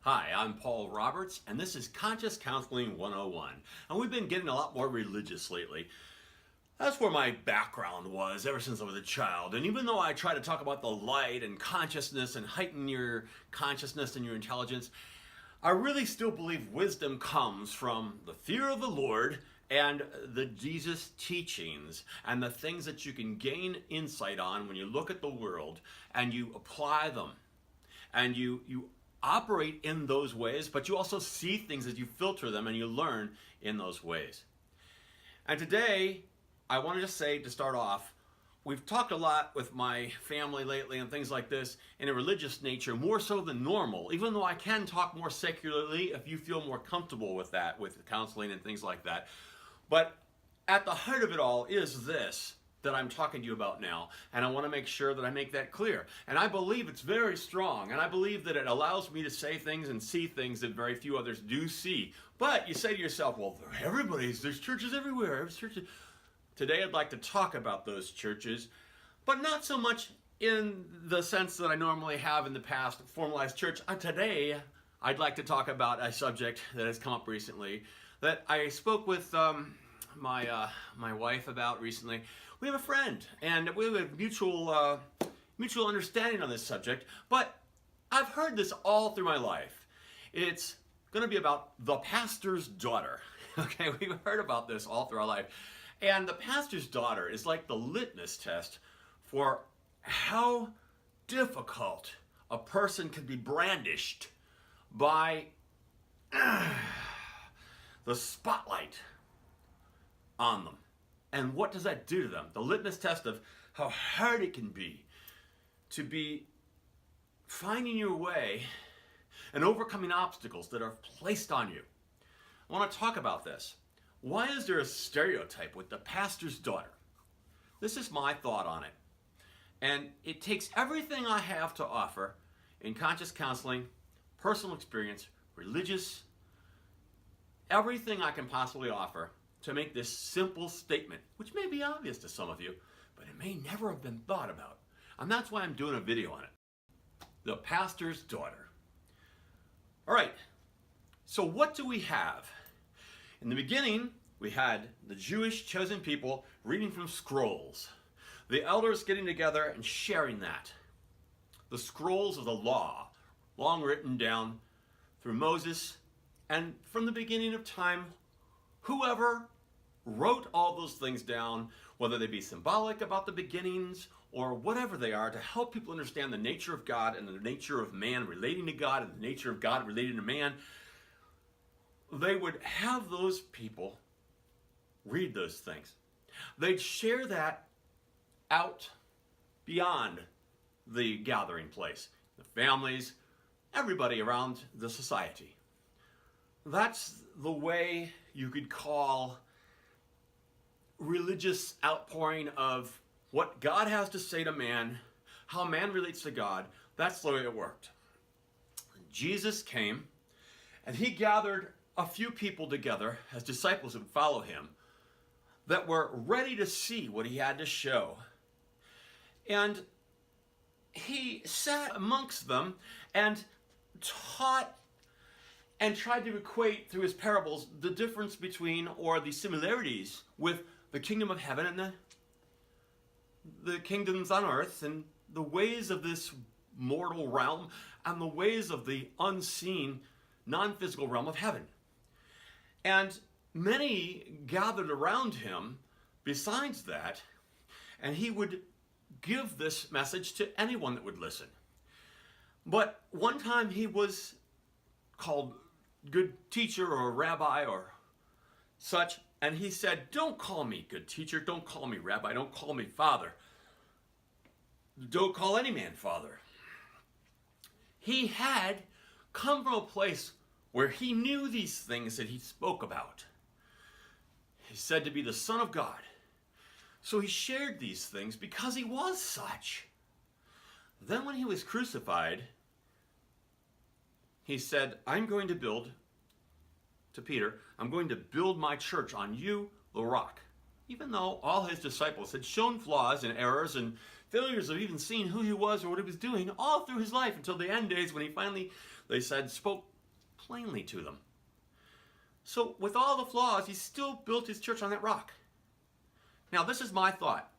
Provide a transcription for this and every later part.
Hi, I'm Paul Roberts, and this is Conscious Counseling 101. And we've been getting a lot more religious lately. That's where my background was ever since I was a child. And even though I try to talk about the light and consciousness and heighten your consciousness and your intelligence, I really still believe wisdom comes from the fear of the Lord and the Jesus teachings and the things that you can gain insight on when you look at the world and you apply them. And you operate in those ways, but you also see things as you filter them and you learn in those ways. And today, I want to just say to start off, we've talked a lot with my family lately and things like this in a religious nature, more so than normal, even though I can talk more secularly if you feel more comfortable with that, with counseling and things like that. But at the heart of it all is this that I'm talking to you about now, and I want to make sure that I make that clear. And I believe it's very strong, and I believe that it allows me to say things and see things that very few others do see. But you say to yourself, well, there's churches everywhere. There's churches. Today I'd like to talk about those churches, but not so much in the sense that I normally have in the past, formalized church. Today I'd like to talk about a subject that has come up recently that I spoke with my wife about recently. We have a friend, and we have mutual understanding on this subject, but I've heard this all through my life. It's going to be about the pastor's daughter. Okay, we've heard about this all through our life. And the pastor's daughter is like the litmus test for how difficult a person can be brandished by the spotlight on them. And what does that do to them? The litmus test of how hard it can be to be finding your way and overcoming obstacles that are placed on you. I want to talk about this. Why is there a stereotype with the pastor's daughter? This is my thought on it. And it takes everything I have to offer in conscious counseling, personal experience, religious, everything I can possibly offer to make this simple statement, which may be obvious to some of you, but it may never have been thought about. And that's why I'm doing a video on it. The pastor's daughter. All right, so what do we have? In the beginning, we had the Jewish chosen people reading from scrolls. The elders getting together and sharing that. The scrolls of the law, long written down through Moses, and from the beginning of time, whoever wrote all those things down, whether they be symbolic about the beginnings or whatever they are, to help people understand the nature of God and the nature of man relating to God and the nature of God relating to man, they would have those people read those things. They'd share that out beyond the gathering place, the families, everybody around the society. That's the way you could call religious outpouring of what God has to say to man, how man relates to God. That's the way it worked. Jesus came and he gathered a few people together as disciples would follow him that were ready to see what he had to show. And he sat amongst them and taught and tried to equate through his parables the difference between, or the similarities with, the kingdom of heaven and the kingdoms on earth, and the ways of this mortal realm and the ways of the unseen, non-physical realm of heaven. And many gathered around him besides that, and he would give this message to anyone that would listen. But one time he was called good teacher or rabbi or such, and he said, "Don't call me good teacher, don't call me rabbi, don't call me father. Don't call any man father." He had come from a place where he knew these things that he spoke about. He's said to be the Son of God. So he shared these things because he was such. Then when he was crucified, he said, I'm going to build, to Peter, I'm going to build my church on you, the rock. Even though all his disciples had shown flaws and errors and failures of even seeing who he was or what he was doing all through his life until the end days when he finally, they said, spoke plainly to them. So with all the flaws, he still built his church on that rock. Now, this is my thought.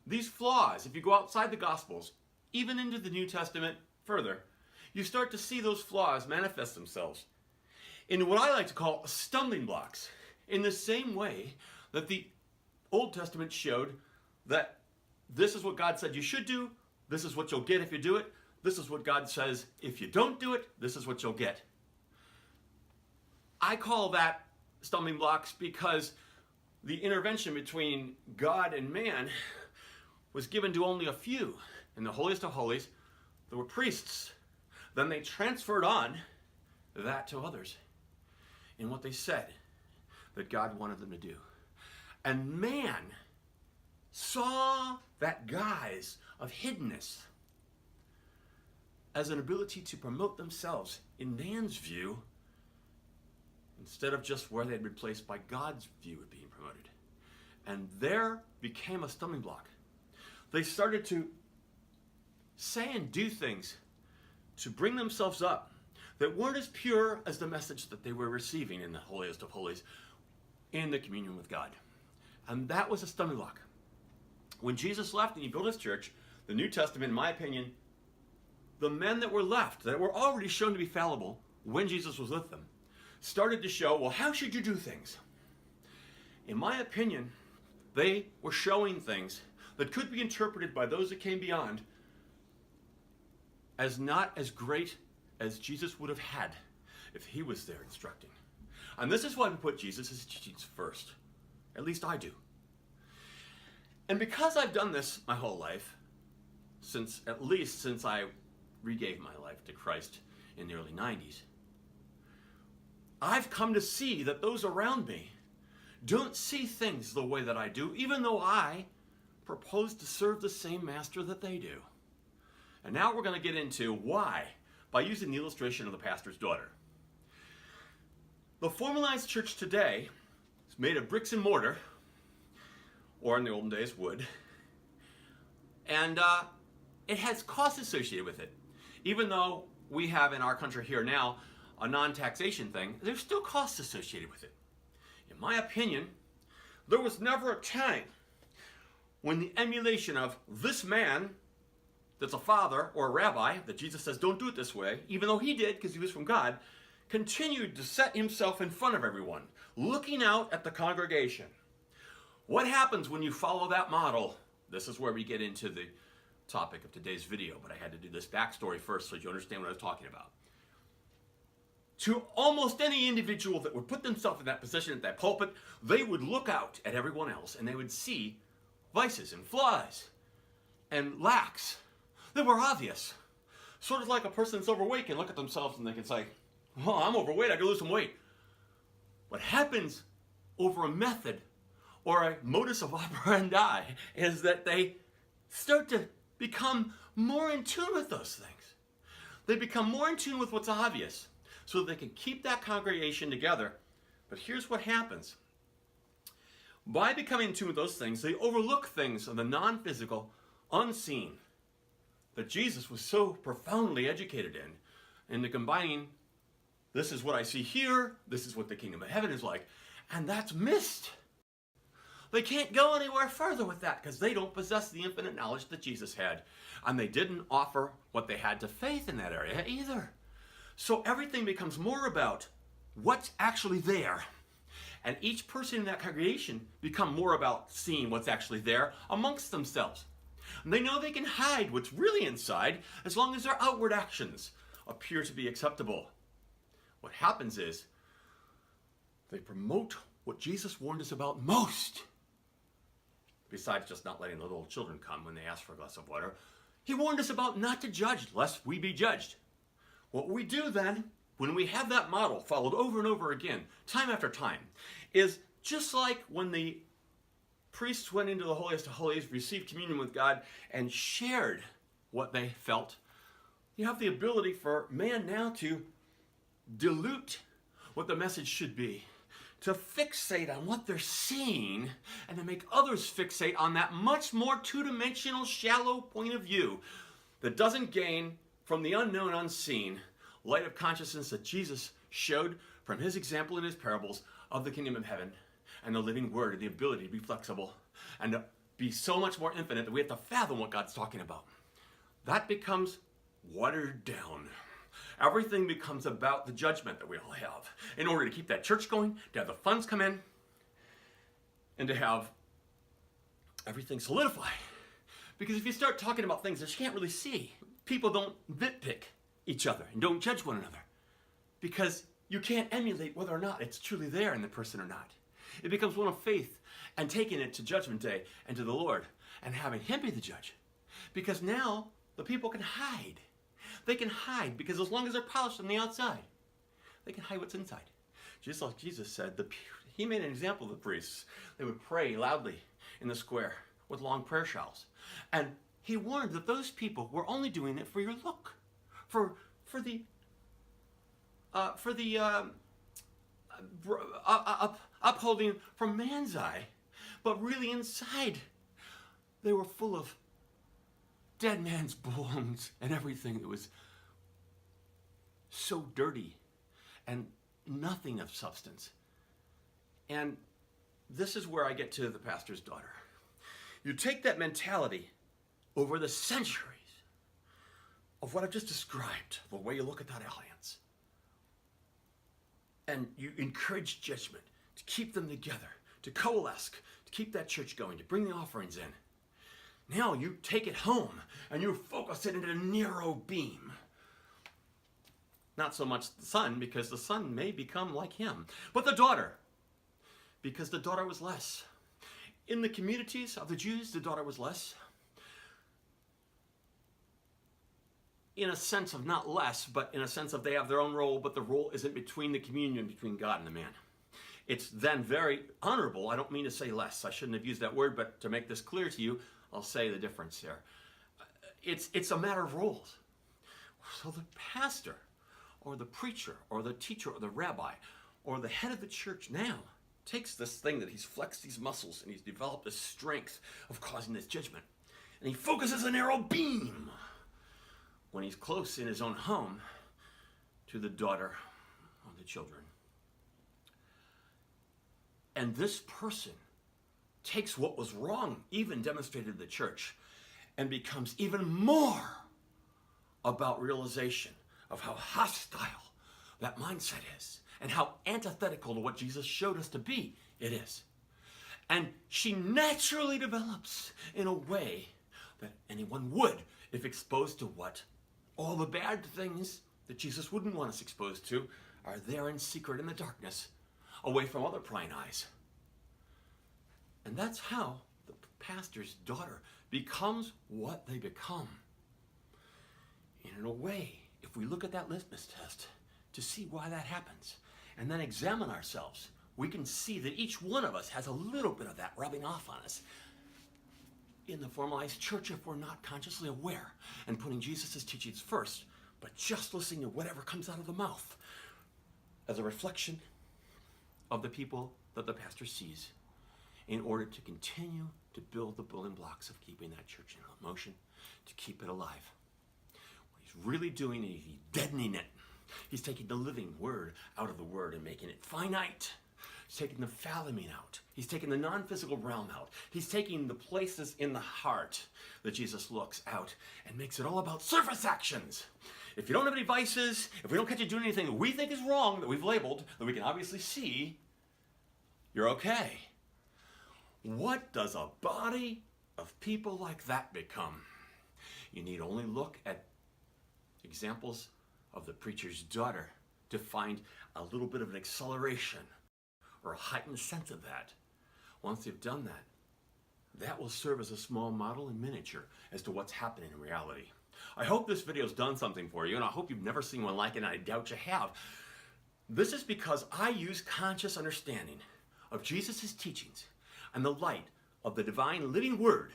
These flaws, if you go outside the Gospels, even into the New Testament further, you start to see those flaws manifest themselves in what I like to call stumbling blocks, in the same way that the Old Testament showed that this is what God said you should do, this is what you'll get if you do it, this is what God says if you don't do it, this is what you'll get. I call that stumbling blocks because the intervention between God and man was given to only a few. In the holiest of holies, there were priests. Then they transferred on that to others in what they said that God wanted them to do. And man saw that guise of hiddenness as an ability to promote themselves, in man's view, instead of just where they had been placed by God's view of being promoted. And there became a stumbling block. They started to say and do things to bring themselves up that weren't as pure as the message that they were receiving in the holiest of holies, in the communion with God. And that was a stumbling block. When Jesus left and he built his church, the New Testament, in my opinion, the men that were left, that were already shown to be fallible when Jesus was with them, started to show, well, how should you do things? In my opinion, they were showing things that could be interpreted by those that came beyond as not as great as Jesus would have had if he was there instructing. And this is why we put Jesus' teachings first. At least I do. And because I've done this my whole life, at least since I regave my life to Christ in the early 90s, I've come to see that those around me don't see things the way that I do, even though I propose to serve the same master that they do. And now we're going to get into why, by using the illustration of the pastor's daughter. The formalized church today is made of bricks and mortar, or in the olden days, wood, and it has costs associated with it. Even though we have in our country here now a non-taxation thing, there's still costs associated with it. In my opinion, there was never a time when the emulation of this man that's a father or a rabbi, that Jesus says don't do it this way, even though he did because he was from God, continued to set himself in front of everyone, looking out at the congregation. What happens when you follow that model? This is where we get into the topic of today's video, but I had to do this backstory first so you understand what I was talking about. To almost any individual that would put themselves in that position at that pulpit, they would look out at everyone else and they would see vices and flaws and lacks that were obvious. Sort of like a person that's overweight can look at themselves and they can say, well, I'm overweight, I can lose some weight. What happens over a method or a modus operandi is that they start to become more in tune with those things. They become more in tune with what's obvious so they can keep that congregation together. But here's what happens. By becoming in tune with those things, they overlook things of the non-physical, unseen, that Jesus was so profoundly educated in the combining, this is what I see here, this is what the kingdom of heaven is like, and that's missed. They can't go anywhere further with that because they don't possess the infinite knowledge that Jesus had. And they didn't offer what they had to faith in that area either. So everything becomes more about what's actually there. And each person in that congregation become more about seeing what's actually there amongst themselves. And they know they can hide what's really inside as long as their outward actions appear to be acceptable. What happens is they promote what Jesus warned us about most. Besides just not letting the little children come when they ask for a glass of water, he warned us about not to judge lest we be judged. What we do then, when we have that model followed over and over again, time after time, is just like when the priests went into the holiest of holies, received communion with God, and shared what they felt, you have the ability for man now to dilute what the message should be, to fixate on what they're seeing, and to make others fixate on that much more two-dimensional, shallow point of view that doesn't gain from the unknown, unseen, light of consciousness that Jesus showed from his example in his parables of the kingdom of heaven and the living word, the ability to be flexible and to be so much more infinite that we have to fathom what God's talking about. That becomes watered down. Everything becomes about the judgment that we all have in order to keep that church going, to have the funds come in, and to have everything solidify. Because if you start talking about things that you can't really see, people don't nitpick each other and don't judge one another. Because you can't emulate whether or not it's truly there in the person or not. It becomes one of faith and taking it to Judgment Day and to the Lord and having him be the judge. Because now the people can hide. They can hide because as long as they're polished on the outside, they can hide what's inside. Just like Jesus said, he made an example of the priests. They would pray loudly in the square with long prayer shawls. And he warned that those people were only doing it for your look, for the upholding from man's eye, but really inside they were full of dead man's bones and everything that was so dirty and nothing of substance. And this is where I get to the pastor's daughter. You take that mentality over the centuries of what I've just described, the way you look at that alliance, and you encourage judgment to keep them together, to coalesce, to keep that church going, to bring the offerings in. Now you take it home and you focus it into a narrow beam. Not so much the son, because the son may become like him, but the daughter, because the daughter was less. In the communities of the Jews, the daughter was less. In a sense of not less, but in a sense of they have their own role, but the role isn't between the communion between God and the man. It's then very honorable. I don't mean to say less. I shouldn't have used that word, but to make this clear to you, I'll say the difference there. It's a matter of roles. So the pastor, or the preacher, or the teacher, or the rabbi, or the head of the church now takes this thing that he's flexed these muscles and he's developed this strength of causing this judgment, and he focuses a narrow beam when he's close in his own home to the daughter or the children. And this person takes what was wrong, even demonstrated in the church, and becomes even more about realization of how hostile that mindset is and how antithetical to what Jesus showed us to be it is. And she naturally develops in a way that anyone would if exposed to what all the bad things that Jesus wouldn't want us exposed to are there in secret in the darkness, away from other prying eyes. And that's how the pastor's daughter becomes what they become. And in a way, if we look at that litmus test to see why that happens, and then examine ourselves, we can see that each one of us has a little bit of that rubbing off on us in the formalized church if we're not consciously aware and putting Jesus' teachings first, but just listening to whatever comes out of the mouth as a reflection of the people that the pastor sees in order to continue to build the building blocks of keeping that church in motion, to keep it alive. What he's really doing is he's deadening it. He's taking the living word out of the word and making it finite. He's taking the fathoming out. He's taking the non-physical realm out. He's taking the places in the heart that Jesus looks out and makes it all about surface actions. If you don't have any vices, if we don't catch you doing anything that we think is wrong, that we've labeled, that we can obviously see, you're okay. What does a body of people like that become? You need only look at examples of the preacher's daughter to find a little bit of an acceleration or a heightened sense of that. Once you've done that, that will serve as a small model in miniature as to what's happening in reality. I hope this video's done something for you, and I hope you've never seen one like it, and I doubt you have. This is because I use conscious understanding of Jesus' teachings and the light of the divine living word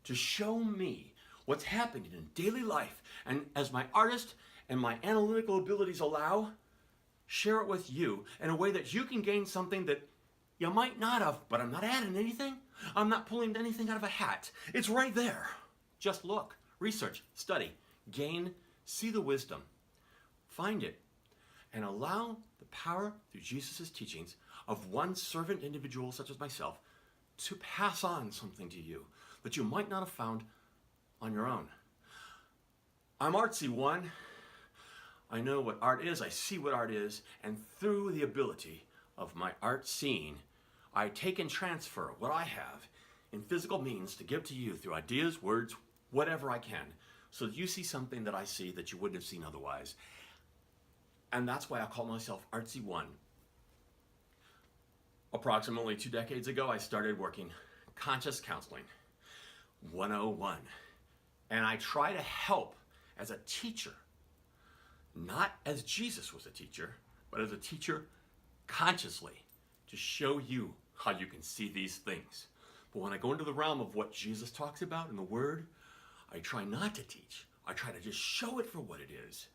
to show me what's happening in daily life, and as my artist and my analytical abilities allow, share it with you in a way that you can gain something that you might not have, but I'm not adding anything. I'm not pulling anything out of a hat. It's right there. Just look, research, study, gain, see the wisdom, find it, and allow the power through Jesus' teachings of one servant individual such as myself to pass on something to you that you might not have found on your own. I'm Artsy One. I know what art is, I see what art is, and through the ability of my art seeing, I take and transfer what I have in physical means to give to you through ideas, words, whatever I can, so that you see something that I see that you wouldn't have seen otherwise. And that's why I call myself Artsy One. Approximately 2 decades ago, I started working Conscious Counseling 101. And I try to help as a teacher, not as Jesus was a teacher, but as a teacher consciously, to show you how you can see these things. But when I go into the realm of what Jesus talks about in the Word, I try not to teach. I try to just show it for what it is.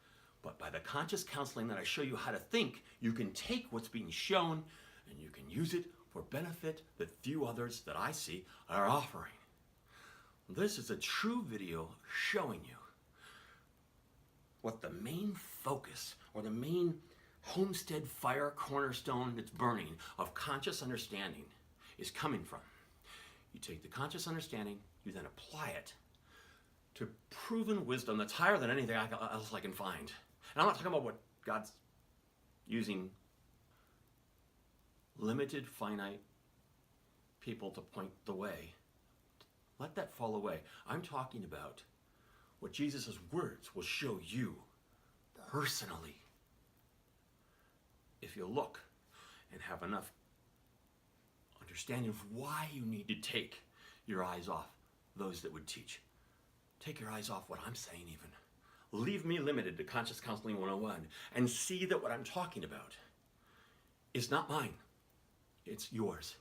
But by the conscious counseling that I show you how to think, you can take what's being shown and you can use it for benefit that few others that I see are offering. This is a true video showing you what the main focus or the main homestead fire cornerstone that's burning of conscious understanding is coming from. You take the conscious understanding, you then apply it to proven wisdom that's higher than anything else I can find. And I'm not talking about what God's using limited, finite people to point the way. Let that fall away. I'm talking about what Jesus' words will show you personally if you look and have enough understanding of why you need to take your eyes off those that would teach. Take your eyes off what I'm saying even. Leave me limited to Conscious Counseling 101 and see that what I'm talking about is not mine. It's yours.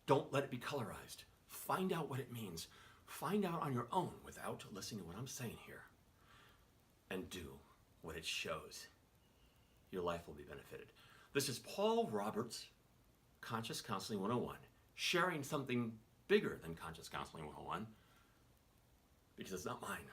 Don't let it be colorized. Find out what it means. Find out on your own without listening to what I'm saying here. And do what it shows. Your life will be benefited. This is Paul Roberts, Conscious Counseling 101, sharing something bigger than Conscious Counseling 101 because it's not mine.